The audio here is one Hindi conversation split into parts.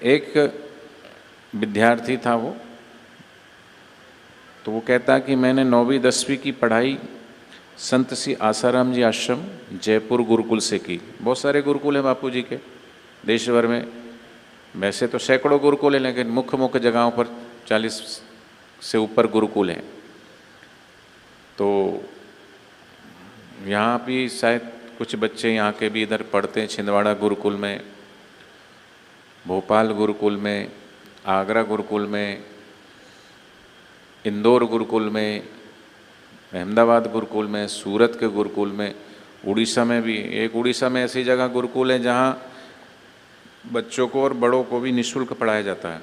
एक विद्यार्थी था वो, तो वो कहता कि मैंने 9वीं 10वीं की पढ़ाई संत श्री आसाराम जी आश्रम जयपुर गुरुकुल से की। बहुत सारे गुरुकुल हैं बापू जी के देश भर में, वैसे तो सैकड़ों गुरुकुल हैं, लेकिन मुख्य मुख्य जगहों पर 40 से ऊपर गुरुकुल हैं। तो यहाँ भी शायद कुछ बच्चे यहाँ के भी इधर पढ़ते हैं, छिंदवाड़ा गुरुकुल में, भोपाल गुरुकुल में, आगरा गुरुकुल में, इंदौर गुरुकुल में, अहमदाबाद गुरुकुल में, सूरत के गुरुकुल में, उड़ीसा में भी। एक उड़ीसा में ऐसी जगह गुरुकुल है जहाँ बच्चों को और बड़ों को भी निःशुल्क पढ़ाया जाता है।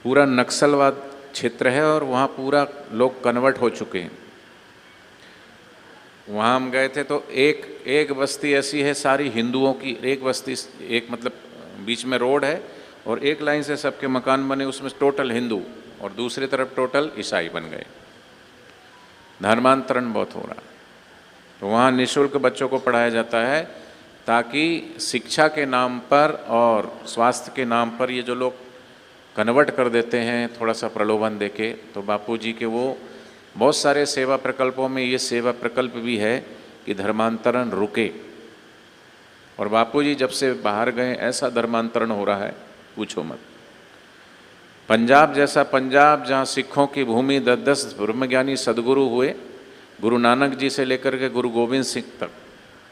पूरा नक्सलवाद क्षेत्र है और वहाँ पूरा लोग कन्वर्ट हो चुके हैं। वहाँ हम गए थे तो एक बस्ती ऐसी है सारी हिंदुओं की, एक बस्ती, एक मतलब बीच में रोड है और एक लाइन से सबके मकान बने, उसमें टोटल हिंदू, और दूसरी तरफ टोटल ईसाई बन गए। धर्मांतरण बहुत हो रहा। तो वहाँ निःशुल्क बच्चों को पढ़ाया जाता है ताकि शिक्षा के नाम पर और स्वास्थ्य के नाम पर ये जो लोग कन्वर्ट कर देते हैं थोड़ा सा प्रलोभन देके, तो बापू जी के वो बहुत सारे सेवा प्रकल्पों में ये सेवा प्रकल्प भी है कि धर्मांतरण रुके। और बापू जी जब से बाहर गए ऐसा धर्मांतरण हो रहा है पूछो मत। पंजाब जैसा पंजाब जहाँ सिखों की भूमि 10-10 ब्रह्मज्ञानी सदगुरु हुए, गुरु नानक जी से लेकर के गुरु गोविंद सिंह तक,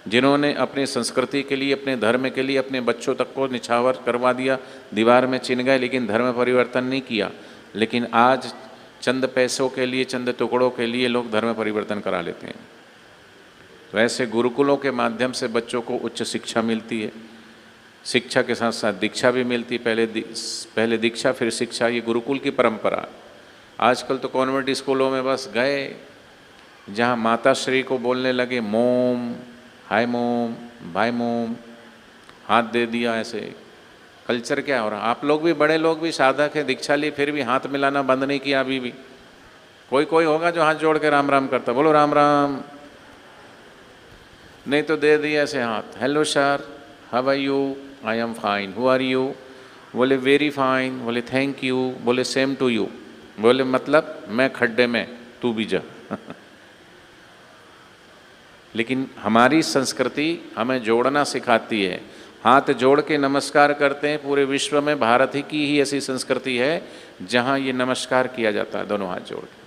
जिन्होंने अपनी संस्कृति के लिए, अपने धर्म के लिए अपने बच्चों तक को निछावर करवा दिया, दीवार में चिन गए, लेकिन धर्म परिवर्तन नहीं किया। लेकिन आज चंद पैसों के लिए, चंद टुकड़ों के लिए लोग धर्म परिवर्तन करा लेते हैं। तो ऐसे गुरुकुलों के माध्यम से बच्चों को उच्च शिक्षा मिलती है, शिक्षा के साथ साथ दीक्षा भी मिलती। पहले दीक्षा फिर शिक्षा, ये गुरुकुल की परंपरा। आजकल तो कॉन्वेंट स्कूलों में बस गए, जहाँ माता श्री को बोलने लगे मोम, हाय मोम, भाई मोम, हाथ दे दिया, ऐसे कल्चर क्या हो रहा। आप लोग भी, बड़े लोग भी साधक हैं, दीक्षा ली, फिर भी हाथ मिलाना बंद नहीं किया अभी भी। कोई कोई होगा जो हाथ जोड़ के राम राम करता, बोलो राम राम, नहीं तो दे दिया ऐसे हाथ। Hello sir, how are you, I am fine, who are you, बोले वेरी फाइन, बोले थैंक यू, बोले सेम टू यू, बोले मतलब मैं खड्डे में, तू भी जा। लेकिन हमारी संस्कृति हमें जोड़ना सिखाती है, हाथ जोड़ के नमस्कार करते हैं। पूरे विश्व में भारत ही की ही ऐसी संस्कृति है जहाँ ये नमस्कार किया जाता है, दोनों हाथ जोड़ के।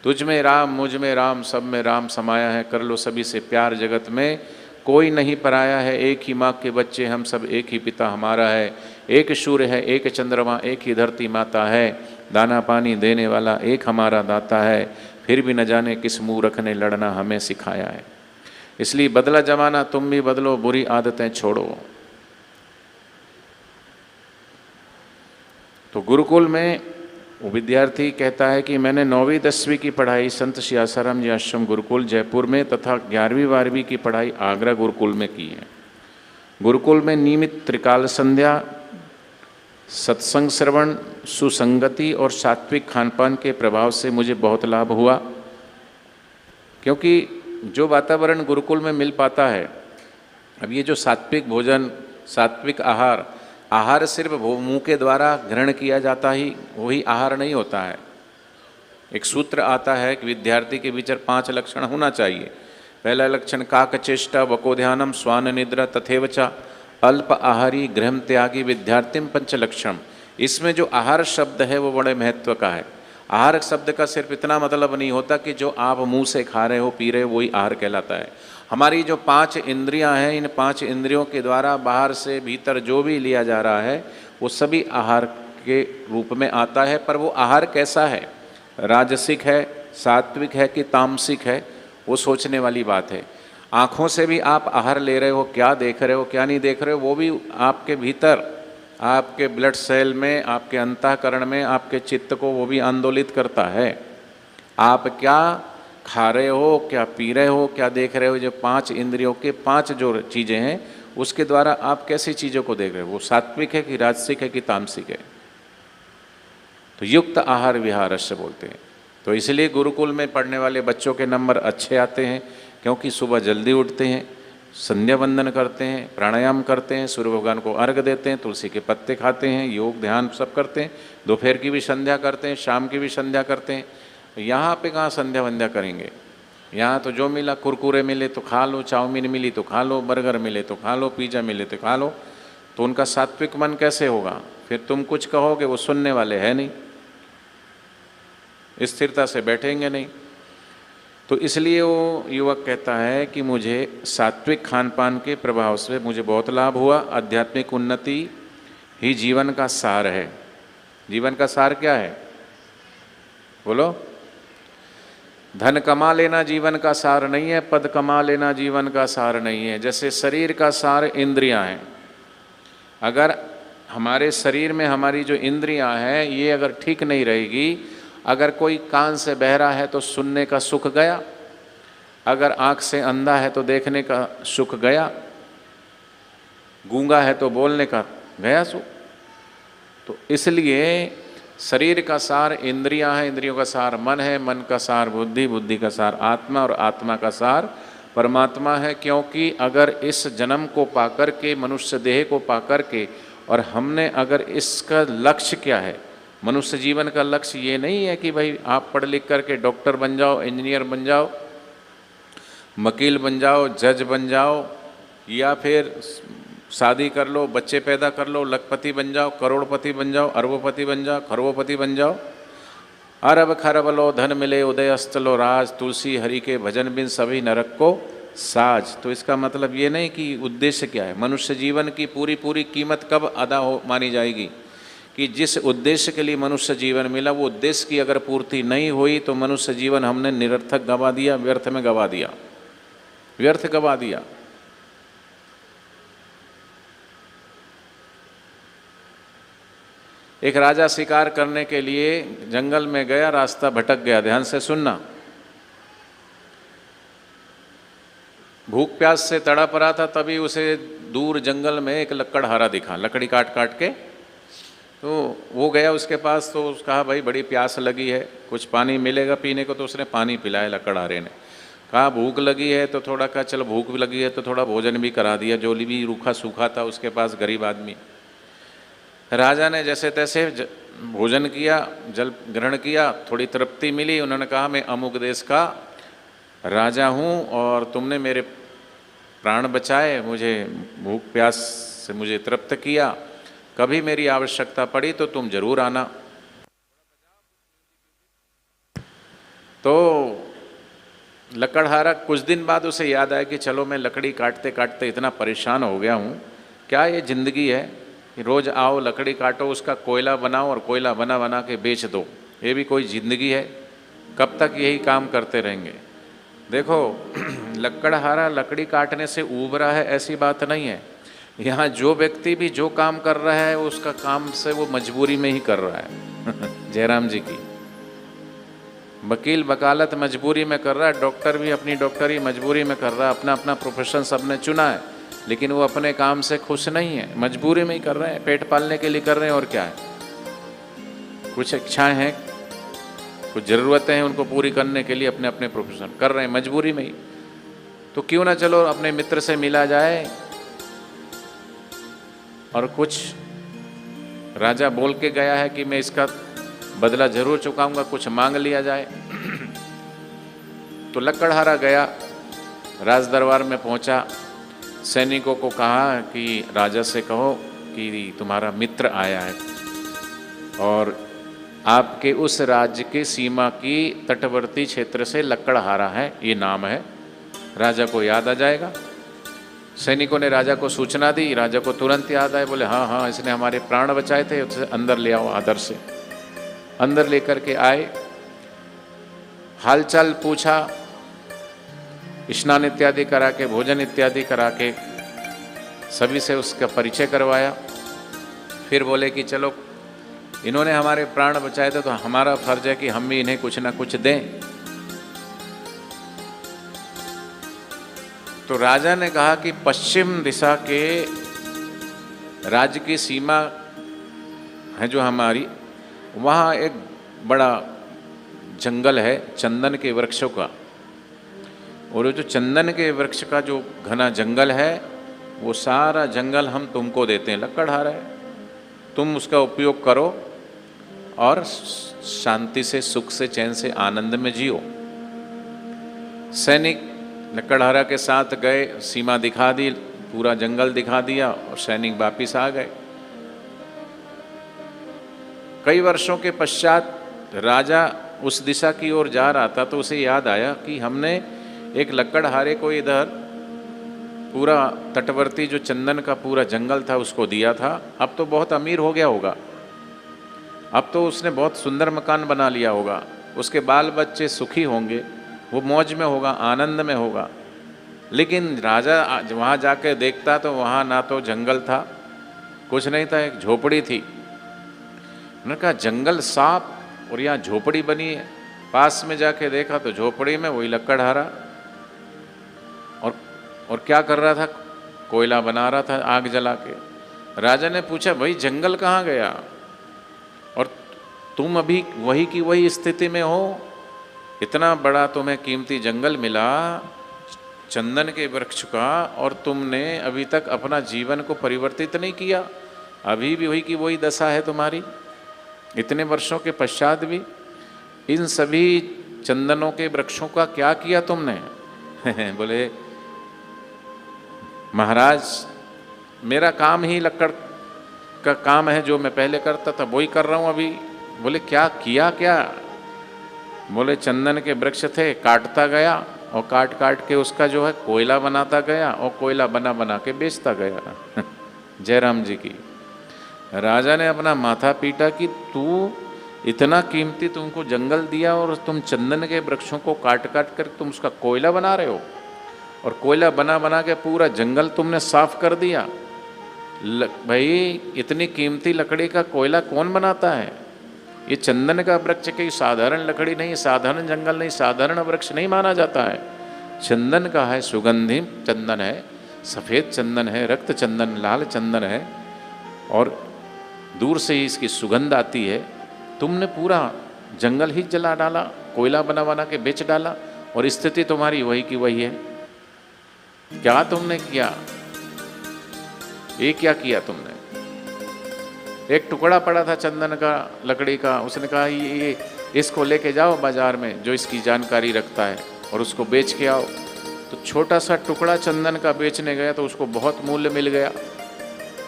तुझ में राम, मुझ में राम, सब में राम समाया है, कर लो सभी से प्यार, जगत में कोई नहीं पराया है, एक ही माँ के बच्चे हम सब, एक ही पिता हमारा है, एक सूर्य है, एक चंद्रमा, एक ही धरती माता है, दाना पानी देने वाला एक हमारा दाता है, फिर भी न जाने किस मूर्ख ने लड़ना हमें सिखाया है। इसलिए बदला जमाना, तुम भी बदलो, बुरी आदतें छोड़ो। तो गुरुकुल में वो विद्यार्थी कहता है कि मैंने 9वीं 10वीं की पढ़ाई संत श्री आसाराम जी आश्रम गुरुकुल जयपुर में तथा 11वीं 12वीं की पढ़ाई आगरा गुरुकुल में की है। गुरुकुल में नियमित त्रिकाल संध्या, सत्संग श्रवण, सुसंगति और सात्विक खानपान के प्रभाव से मुझे बहुत लाभ हुआ। क्योंकि जो वातावरण गुरुकुल में मिल पाता है, अब ये जो सात्विक भोजन, सात्विक आहार, आहार सिर्फ मुंह के द्वारा ग्रहण किया जाता ही वही आहार नहीं होता है। एक सूत्र आता है कि विद्यार्थी के भीतर 5 लक्षण होना चाहिए। पहला लक्षण काकचेष्टा, वकोध्यानम, स्वान निद्रा तथैव च अल्प आहारी, गृहम त्यागी, विद्यार्थिम पंचलक्षण। इसमें जो आहार शब्द है वो बड़े महत्व का है। आहार शब्द का सिर्फ इतना मतलब नहीं होता कि जो आप मुंह से खा रहे हो, पी रहे हो, वही आहार कहलाता है। हमारी जो 5 इंद्रियां हैं, इन 5 इंद्रियों के द्वारा बाहर से भीतर जो भी लिया जा रहा है वो सभी आहार के रूप में आता है। पर वो आहार कैसा है, राजसिक है, सात्विक है कि तामसिक है, वो सोचने वाली बात है। आँखों से भी आप आहार ले रहे हो, क्या देख रहे हो, क्या नहीं देख रहे हो, वो भी आपके भीतर, आपके ब्लड सेल में, आपके अंतःकरण में, आपके चित्त को वो भी आंदोलित करता है। आप क्या खा रहे हो, क्या पी रहे हो, क्या देख रहे हो, जो 5 इंद्रियों के 5 जो चीज़ें हैं उसके द्वारा आप कैसी चीज़ों को देख रहे हो, वो सात्विक है कि राजसिक है कि तामसिक है। तो युक्त आहार विहारस्य बोलते हैं। तो इसलिए गुरुकुल में पढ़ने वाले बच्चों के नंबर अच्छे आते हैं, क्योंकि सुबह जल्दी उठते हैं, संध्या वंदन करते हैं, प्राणायाम करते हैं, सूर्य भगवान को अर्घ देते हैं, तुलसी के पत्ते खाते हैं, योग ध्यान सब करते हैं, दोपहर की भी संध्या करते हैं, शाम की भी संध्या करते हैं। यहाँ पे कहाँ संध्या वंध्या करेंगे? यहाँ तो जो मिला, कुरकुरे मिले तो खा लो, चाउमीन मिली तो खा लो, बर्गर मिले तो खा लो, पिज़्ज़ा मिले तो खा लो। तो उनका सात्विक मन कैसे होगा? फिर तुम कुछ कहोगे वो सुनने वाले हैं नहीं, स्थिरता से बैठेंगे नहीं। तो इसलिए वो युवक कहता है कि मुझे सात्विक खान पान के प्रभाव से मुझे बहुत लाभ हुआ। आध्यात्मिक उन्नति ही जीवन का सार है। जीवन का सार क्या है? बोलो। धन कमा लेना जीवन का सार नहीं है, पद कमा लेना जीवन का सार नहीं है। जैसे शरीर का सार इंद्रियां हैं, अगर हमारे शरीर में हमारी जो इंद्रियां हैं ये अगर ठीक नहीं रहेगी, अगर कोई कान से बहरा है तो सुनने का सुख गया, अगर आँख से अंधा है तो देखने का सुख गया, गूंगा है तो बोलने का गया सुख। तो इसलिए शरीर का सार इंद्रियां हैं, इंद्रियों का सार मन है, मन का सार बुद्धि, बुद्धि का सार आत्मा और आत्मा का सार परमात्मा है। क्योंकि अगर इस जन्म को पाकर के, मनुष्य देह को पाकर के, और हमने अगर इसका लक्ष्य क्या है, मनुष्य जीवन का लक्ष्य ये नहीं है कि भाई आप पढ़ लिख करके डॉक्टर बन जाओ, इंजीनियर बन जाओ, वकील बन जाओ, जज बन जाओ, या फिर शादी कर लो, बच्चे पैदा कर लो, लखपति बन जाओ, करोड़पति बन जाओ, अरबोपति बन जाओ, खरबोपति बन जाओ। अरब खरब लो धन मिले उदय अस्त लो राज, तुलसी हरि के भजन बिन सभी नरक को साज। तो इसका मतलब ये नहीं कि उद्देश्य क्या है। मनुष्य जीवन की पूरी पूरी कीमत कब अदा हो मानी जाएगी? कि जिस उद्देश्य के लिए मनुष्य जीवन मिला, वो उद्देश्य की अगर पूर्ति नहीं हुई तो मनुष्य जीवन हमने निरर्थक गवा दिया, व्यर्थ में गवा दिया, व्यर्थ गवा दिया। एक राजा शिकार करने के लिए जंगल में गया, रास्ता भटक गया। ध्यान से सुनना। भूख प्यास से तड़प रहा था, तभी उसे दूर जंगल में एक लकड़हारा दिखा, लकड़ी काट काट के। तो वो गया उसके पास, तो उसने कहा भाई बड़ी प्यास लगी है, कुछ पानी मिलेगा पीने को? तो उसने पानी पिलाया लकड़हारे ने। कहा भूख लगी है, तो थोड़ा कहा चलो भूख भी लगी है तो थोड़ा भोजन भी करा दिया, जो भी रूखा सूखा था उसके पास, गरीब आदमी। राजा ने जैसे तैसे भोजन किया, जल ग्रहण किया, थोड़ी तृप्ति मिली। उन्होंने कहा मैं अमुक देश का राजा हूँ और तुमने मेरे प्राण बचाए, मुझे भूख प्यास से मुझे तृप्त किया, कभी मेरी आवश्यकता पड़ी तो तुम जरूर आना। तो लकड़हारा कुछ दिन बाद उसे याद आया कि चलो मैं लकड़ी काटते काटते इतना परेशान हो गया हूँ, क्या ये ज़िंदगी है? रोज़ आओ लकड़ी काटो, उसका कोयला बनाओ और कोयला बना बना के बेच दो, ये भी कोई ज़िंदगी है? कब तक यही काम करते रहेंगे? देखो लकड़हारा लकड़ी काटने से ऊब रहा है ऐसी बात नहीं है। यहाँ जो व्यक्ति भी जो काम कर रहा है उसका काम से वो मजबूरी में ही कर रहा है। जयराम जी की वकील वकालत मजबूरी में कर रहा है, डॉक्टर भी अपनी डॉक्टरी मजबूरी में कर रहा है, अपना अपना प्रोफेशन सबने चुना है, लेकिन वो अपने काम से खुश नहीं है, मजबूरी में ही कर रहे हैं, पेट पालने के लिए कर रहे हैं। और क्या है, कुछ इच्छाएं हैं, कुछ ज़रूरतें हैं, उनको पूरी करने के लिए अपने अपने प्रोफेशन कर रहे हैं, मजबूरी में ही। तो क्यों ना चलो अपने मित्र से मिला जाए और कुछ राजा बोल के गया है कि मैं इसका बदला जरूर चुकाऊंगा, कुछ मांग लिया जाए। तो लकड़हारा गया, राज दरबार में पहुंचा, सैनिकों को कहा कि राजा से कहो कि तुम्हारा मित्र आया है और आपके उस राज्य के सीमा की तटवर्ती क्षेत्र से लकड़हारा है, ये नाम है, राजा को याद आ जाएगा। सैनिकों ने राजा को सूचना दी, राजा को तुरंत याद आए, बोले हाँ हाँ इसने हमारे प्राण बचाए थे, उसे अंदर ले आओ आदर से। अंदर लेकर के आए, हालचाल पूछा, स्नान इत्यादि करा के, भोजन इत्यादि करा के सभी से उसका परिचय करवाया। फिर बोले कि चलो इन्होंने हमारे प्राण बचाए थे तो हमारा फर्ज है कि हम भी इन्हें कुछ ना कुछ दें। तो राजा ने कहा कि पश्चिम दिशा के राज्य की सीमा है जो हमारी, वहाँ एक बड़ा जंगल है चंदन के वृक्षों का, और जो चंदन के वृक्ष का जो घना जंगल है, वो सारा जंगल हम तुमको देते हैं, लकड़हारा है, तुम उसका उपयोग करो और शांति से, सुख से, चैन से, आनंद में जियो। सैनिक लकड़हारा के साथ गए, सीमा दिखा दी, पूरा जंगल दिखा दिया और सैनिक वापिस आ गए। कई वर्षों के पश्चात राजा उस दिशा की ओर जा रहा था, तो उसे याद आया कि हमने एक लकड़हारे को इधर पूरा तटवर्ती जो चंदन का पूरा जंगल था उसको दिया था। अब तो बहुत अमीर हो गया होगा, अब तो उसने बहुत सुंदर मकान बना लिया होगा, उसके बाल बच्चे सुखी होंगे, वो मौज में होगा, आनंद में होगा। लेकिन राजा वहाँ जाके देखता तो वहाँ ना तो जंगल था, कुछ नहीं था, एक झोपड़ी थी। उन्होंने कहा जंगल साफ और यहाँ झोपड़ी बनी है। पास में जाके देखा तो झोपड़ी में वही लकड़हारा, और क्या कर रहा था, कोयला बना रहा था आग जला के। राजा ने पूछा भाई जंगल कहाँ गया, और तुम अभी वही की वही स्थिति में हो, इतना बड़ा तुम्हें कीमती जंगल मिला चंदन के वृक्ष का, और तुमने अभी तक अपना जीवन को परिवर्तित नहीं किया, अभी भी वही की वही दशा है तुम्हारी, इतने वर्षों के पश्चात भी। इन सभी चंदनों के वृक्षों का क्या किया तुमने? बोले महाराज मेरा काम ही लकड़ का काम है, जो मैं पहले करता था वही कर रहा हूँ अभी। बोले क्या किया क्या? बोले चंदन के वृक्ष थे, काटता गया और काट काट के उसका जो है कोयला बनाता गया, और कोयला बना बना के बेचता गया। जयराम जी की। राजा ने अपना माथा पीटा कि तू इतना कीमती तुमको जंगल दिया और तुम चंदन के वृक्षों को काट काट कर तुम उसका कोयला बना रहे हो, और कोयला बना बना के पूरा जंगल तुमने साफ कर दिया। भाई इतनी कीमती लकड़ी का कोयला कौन बनाता है? ये चंदन का वृक्ष की साधारण लकड़ी नहीं, साधारण जंगल नहीं, साधारण वृक्ष नहीं माना जाता है। चंदन का है, सुगंधी चंदन है, सफ़ेद चंदन है, रक्त चंदन, लाल चंदन है, और दूर से ही इसकी सुगंध आती है। तुमने पूरा जंगल ही जला डाला, कोयला बना बना के बेच डाला, और स्थिति तुम्हारी वही की वही है। क्या तुमने किया? ये क्या किया तुमने? एक टुकड़ा पड़ा था चंदन का, लकड़ी का, उसने कहा ये इसको लेके जाओ बाजार में जो इसकी जानकारी रखता है और उसको बेच के आओ। तो छोटा सा टुकड़ा चंदन का बेचने गया तो उसको बहुत मूल्य मिल गया।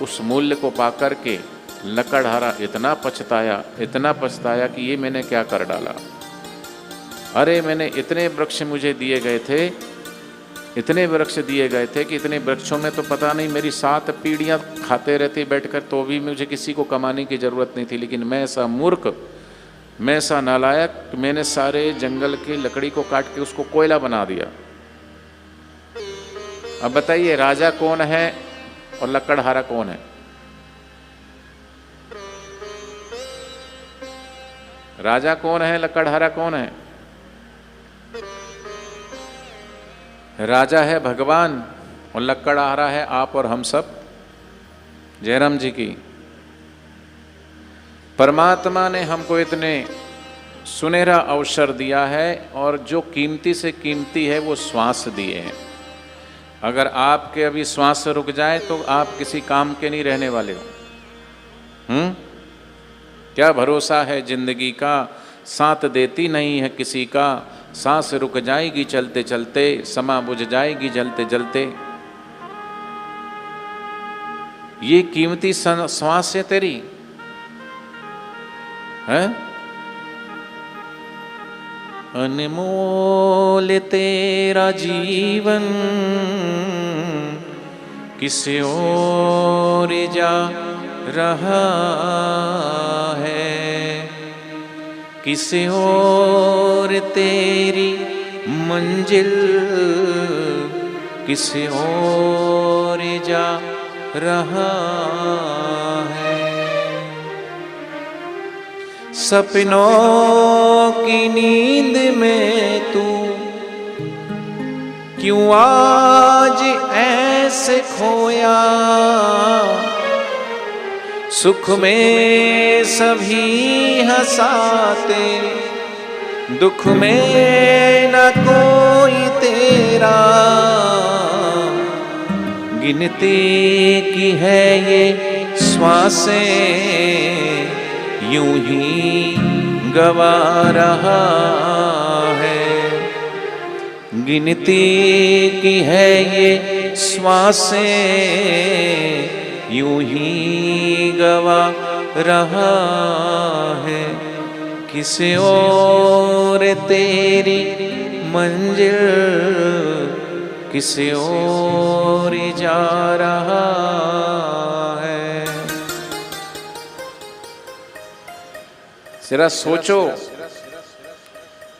उस मूल्य को पा कर के लकड़हारा इतना पछताया कि ये मैंने क्या कर डाला। अरे मैंने इतने वृक्ष मुझे दिए गए थे, इतने वृक्ष दिए गए थे कि इतने वृक्षों में तो पता नहीं मेरी 7 पीढ़ियाँ खाते रहती बैठकर, तो भी मुझे किसी को कमाने की ज़रूरत नहीं थी। लेकिन मैं ऐसा मूर्ख, मैं ऐसा नालायक, मैंने सारे जंगल की लकड़ी को काट के उसको कोयला बना दिया। अब बताइए राजा कौन है और लकड़हारा कौन है? राजा कौन है, लकड़हारा कौन है? राजा है भगवान और लकड़हारा है आप और हम सब। जयराम जी की। परमात्मा ने हमको इतने सुनहरा अवसर दिया है, और जो कीमती से कीमती है वो श्वास दिए हैं। अगर आपके अभी श्वास रुक जाए तो आप किसी काम के नहीं रहने वाले हो। क्या भरोसा है जिंदगी का, साथ देती नहीं है किसी का, सांस रुक जाएगी चलते चलते, समा बुझ जाएगी जलते जलते। ये कीमती श्वास है तेरी, है? अनमोल तेरा जीवन किस ओर जा रहा है, किस ओर तेरी मंजिल, किस ओर जा रहा है। सपनों की नींद में तू क्यों आज ऐसे खोया, सुख में सभी हंसाते दुख में न कोई तेरा, गिनती की है ये श्वासें, यूं ही गवा रहा है। गिनती की है ये श्वासें, यूं ही गवा रहा है। किसी और तेरी मंजिल, किसी और जा रहा है। जरा सोचो,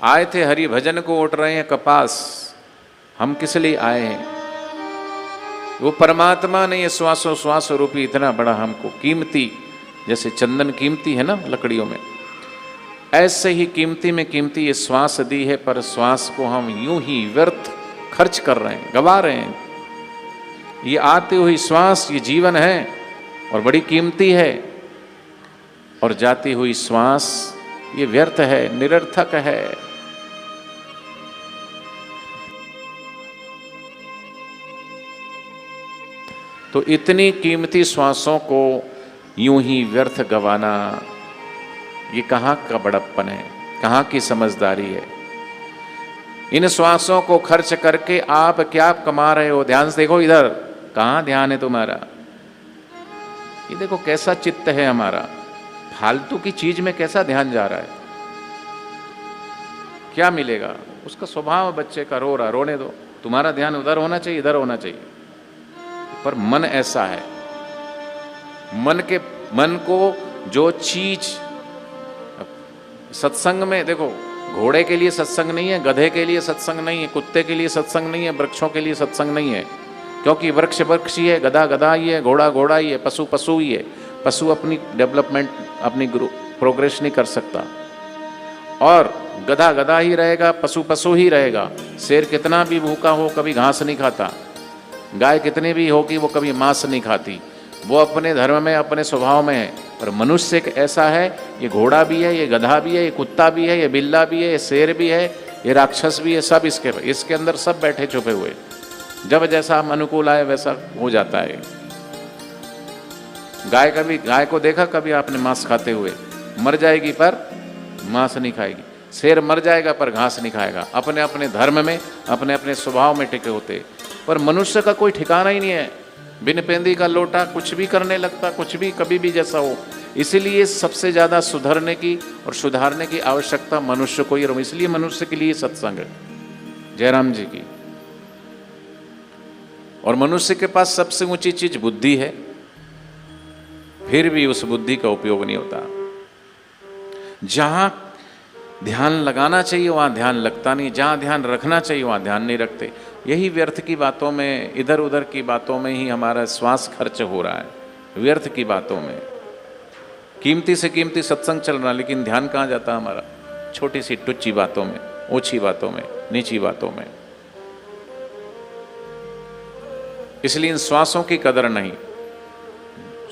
आए थे हरि भजन को, उठ रहे हैं कपास, हम किस लिए आए हैं? वो परमात्मा ने ये श्वासों श्वास रूपी इतना बड़ा हमको कीमती, जैसे चंदन कीमती है ना लकड़ियों में, ऐसे ही कीमती में कीमती ये श्वास दी है, पर श्वास को हम यूं ही व्यर्थ खर्च कर रहे हैं, गवा रहे हैं। ये आती हुई श्वास ये जीवन है और बड़ी कीमती है, और जाती हुई श्वास ये व्यर्थ है, निरर्थक है। तो इतनी कीमती श्वासों को यूं ही व्यर्थ गवाना, ये कहाँ का बड़प्पन है, कहाँ की समझदारी है? इन श्वासों को खर्च करके आप क्या कमा रहे हो? ध्यान से देखो इधर, कहाँ ध्यान है तुम्हारा? ये देखो कैसा चित्त है हमारा, फालतू की चीज में कैसा ध्यान जा रहा है। क्या मिलेगा? उसका स्वभाव बच्चे का रो रहा, रोने दो, तुम्हारा ध्यान उधर होना चाहिए, इधर होना चाहिए। पर मन ऐसा है, मन को जो चीज सत्संग में, देखो घोड़े के लिए सत्संग नहीं है, गधे के लिए सत्संग नहीं है, कुत्ते के लिए सत्संग नहीं है, वृक्षों के लिए सत्संग नहीं है। क्योंकि वृक्ष वृक्ष ही है, गधा गधा ही है, घोड़ा घोड़ा ही है, पशु पशु ही है। पशु अपनी डेवलपमेंट, अपनी प्रोग्रेस नहीं कर सकता, और गधा गधा ही रहेगा, पशु पशु ही रहेगा। शेर कितना भी भूखा हो कभी घास नहीं खाता, गाय कितनी भी होगी वो कभी मांस नहीं खाती, वो अपने धर्म में, अपने स्वभाव में है। पर मनुष्य एक ऐसा है, ये घोड़ा भी है, ये गधा भी है, ये कुत्ता भी है, ये बिल्ला भी है, ये शेर भी है, ये राक्षस भी है, सब इसके अंदर सब बैठे छुपे हुए। जब जैसा अनुकूल आए वैसा हो जाता है। गाय को देखा कभी आपने मांस खाते हुए? मर जाएगी पर मांस नहीं खाएगी। शेर मर जाएगा पर घास नहीं खाएगा। अपने अपने धर्म में, अपने अपने स्वभाव में टिके होते। पर मनुष्य का कोई ठिकाना ही नहीं है, बिन पेंदी का लोटा, कुछ भी करने लगता, कुछ भी कभी भी जैसा हो। इसीलिए सबसे ज़्यादा सुधरने की और सुधारने की आवश्यकता मनुष्य को ही, और इसलिए मनुष्य के लिए सत्संग है जयराम जी की। और मनुष्य के पास सबसे ऊंची चीज बुद्धि है, फिर भी उस बुद्धि का उपयोग नहीं होता। जहां ध्यान लगाना चाहिए वहां ध्यान लगता नहीं, जहां ध्यान रखना चाहिए वहां ध्यान नहीं रखते। यही व्यर्थ की बातों में, इधर उधर की बातों में ही हमारा श्वास खर्च हो रहा है, व्यर्थ की बातों में। कीमती से कीमती सत्संग चल रहा, लेकिन ध्यान कहाँ जाता हमारा? छोटी सी टुच्ची बातों में, ऊंची बातों में, नीची बातों में। इसलिए इन श्वासों की कदर नहीं।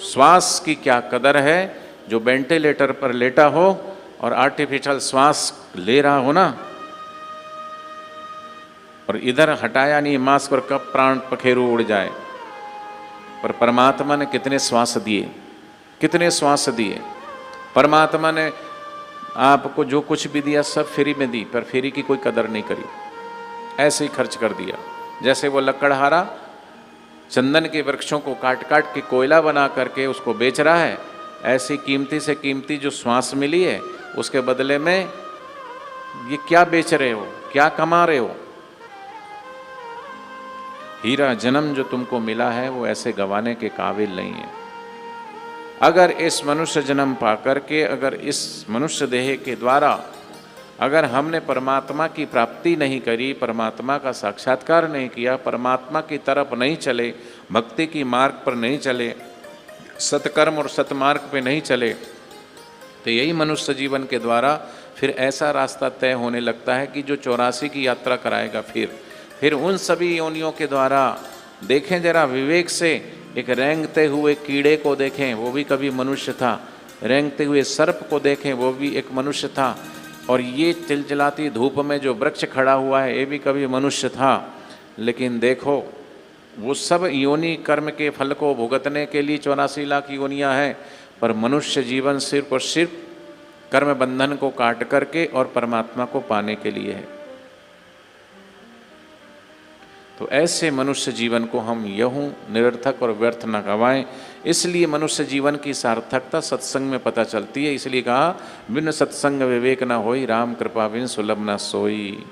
श्वास की क्या कदर है? जो वेंटिलेटर पर लेटा हो और आर्टिफिशियल श्वास ले रहा हो ना, और इधर हटाया नहीं मास्क और कब प्राण पखेरु उड़ जाए। पर परमात्मा ने कितने श्वास दिए, कितने श्वास दिए। परमात्मा ने आपको जो कुछ भी दिया सब फ्री में दी, पर फ्री की कोई कदर नहीं करी, ऐसे ही खर्च कर दिया। जैसे वो लकड़हारा चंदन के वृक्षों को काट काट के कोयला बना करके उसको बेच रहा है, ऐसी कीमती से कीमती जो श्वास मिली है उसके बदले में ये क्या बेच रहे हो, क्या कमा रहे हो? हीरा जन्म जो तुमको मिला है वो ऐसे गंवाने के काबिल नहीं है। अगर इस मनुष्य जन्म पा करके, अगर इस मनुष्य देह के द्वारा अगर हमने परमात्मा की प्राप्ति नहीं करी, परमात्मा का साक्षात्कार नहीं किया, परमात्मा की तरफ नहीं चले, भक्ति की मार्ग पर नहीं चले, सत्कर्म और सतमार्ग पे नहीं चले, तो यही मनुष्य जीवन के द्वारा फिर ऐसा रास्ता तय होने लगता है कि जो 84 की यात्रा कराएगा। फिर उन सभी योनियों के द्वारा देखें, जरा विवेक से, एक रेंगते हुए कीड़े को देखें, वो भी कभी मनुष्य था। रेंगते हुए सर्प को देखें, वो भी एक मनुष्य था। और ये चिलचिलाती धूप में जो वृक्ष खड़ा हुआ है ये भी कभी मनुष्य था, लेकिन देखो वो सब योनि कर्म के फल को भुगतने के लिए 84 लाख योनियाँ हैं, पर मनुष्य जीवन सिर्फ और सिर्फ कर्म बंधन को काट करके और परमात्मा को पाने के लिए है। तो ऐसे मनुष्य जीवन को हम यूँ निरर्थक और व्यर्थ न गवाएं। इसलिए मनुष्य जीवन की सार्थकता सत्संग में पता चलती है। इसलिए कहा बिन सत्संग विवेक न होई, राम कृपा बिन सुलभ न सोई।